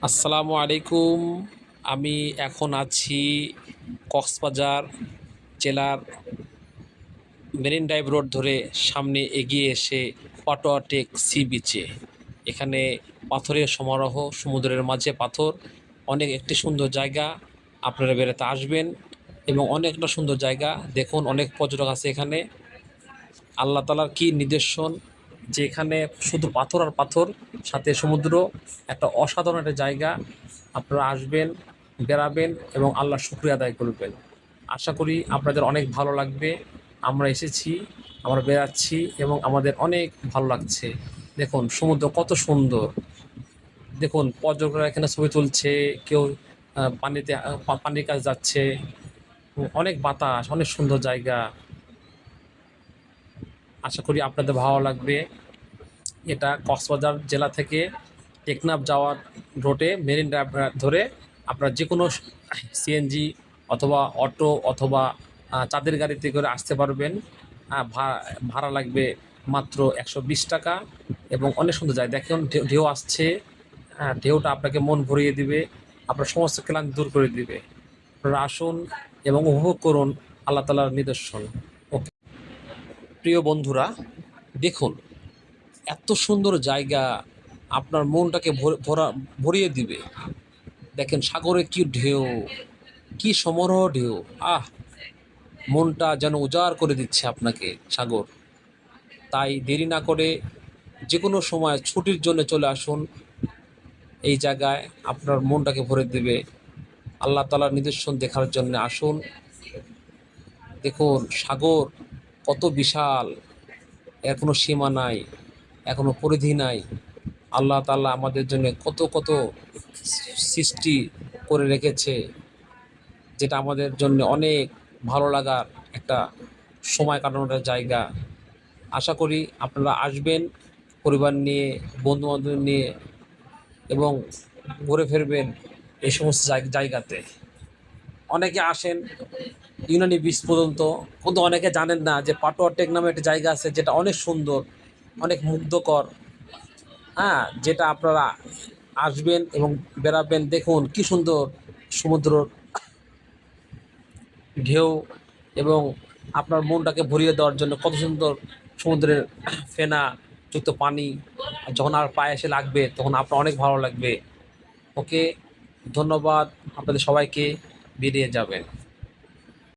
আসসালামু আলাইকুম। আমি এখন আছি কক্সবাজার জেলার মেরিন ড্রাইভ রোড ধরে সামনে এগিয়ে এসে পাটোয়া টেক সি বিচে। এখানে পাথরের সমারোহ, সমুদ্রের মাঝে পাথর, অনেক একটি সুন্দর জায়গা। আপনারা বেড়াতে আসবেন এবং অনেকটা সুন্দর জায়গা দেখুন, অনেক পর্যটক আছে এখানে। আল্লাহ তালার কি নিদর্শন যে এখানে শুধু পাথর আর পাথর, সাথে সমুদ্র, একটা অসাধারণ একটা জায়গা। আপনারা আসবেন, বেড়াবেন এবং আল্লাহর শুকরিয়া আদায় করবেন। আশা করি আপনাদের অনেক ভালো লাগবে। আমরা এসেছি, আমরা বেড়াচ্ছি এবং আমাদের অনেক ভালো লাগছে। দেখুন সমুদ্র কত সুন্দর। দেখুন পর্যটকরা এখানে ছবি তুলছে, কেউ পানিতে পানির কাছে যাচ্ছে। অনেক বাতাস, অনেক সুন্দর জায়গা। আশা করি আপনাদের ভালো লাগবে। এটা কক্সবাজার জেলা থেকে টেকনাফ যাওয়ার রোডে মেরিন ড্রাইভ ধরে আপনারা যে কোনো সিএনজি অথবা অটো অথবা চাঁদের গাড়িতে করে আসতে পারবেন। ভাড়া লাগবে মাত্র 120 টাকা এবং অনেক সুন্দর যায়। দেখুন ঢেউ আসছে, ঢেউটা আপনাকে মন ভরিয়ে দিবে, আপনার সমস্ত ক্লান্তি দূর করে দিবে। আপনারা আসুন এবং উপভোগ করুন আল্লাহ তালার নিদর্শন। ওকে প্রিয় বন্ধুরা, দেখুন এত সুন্দর জায়গা, আপনার মনটাকে ভরিয়ে দিবে। দেখেন সাগরে কি ঢেউ, কি সমারোহ ঢেউ। মনটা যেন উজাড় করে দিচ্ছে আপনাকে সাগর। তাই দেরি না করে যে কোনো সময় ছুটির জন্য চলে আসুন এই জায়গায়, আপনার মনটাকে ভরে দেবে। আল্লাহ তাআলার নিদর্শন দেখার জন্য আসুন। দেখুন সাগর কত বিশাল, এর কোনো সীমা নাই, এর কোনো পরিধি নাই। আল্লাহ তাআলা আমাদের জন্য কত কত সৃষ্টি করে রেখেছে, যেটা আমাদের জন্য অনেক ভালো লাগার একটা সময় কাটানোর জায়গা। আশা করি আপনারা আসবেন পরিবার নিয়ে, বন্ধুবান্ধব নিয়ে এবং ঘুরে ফিরবেন এই সমস্ত জায়গাতে। অনেকে আসেন ইউনানি বিচ পর্যন্ত, কিন্তু অনেকে জানেন না যে পাটোয়া টেক নামে একটা জায়গা আছে যেটা অনেক সুন্দর, অনেক মুগ্ধকর। যেটা আপনারা আসবেন এবং বেড়াবেন। দেখুন কি সুন্দর সমুদ্র ঢেউ এবং আপনার মনটাকে ভরিয়ে দেওয়ার জন্য কত সুন্দর সমুদ্রের ফেনা যুক্ত পানি। যখন আর পায়ে এসে লাগবে তখন আপনার অনেক ভালো লাগবে। ওকে, ধন্যবাদ আপনাদের সবাইকে। বেরিয়ে যাবেন।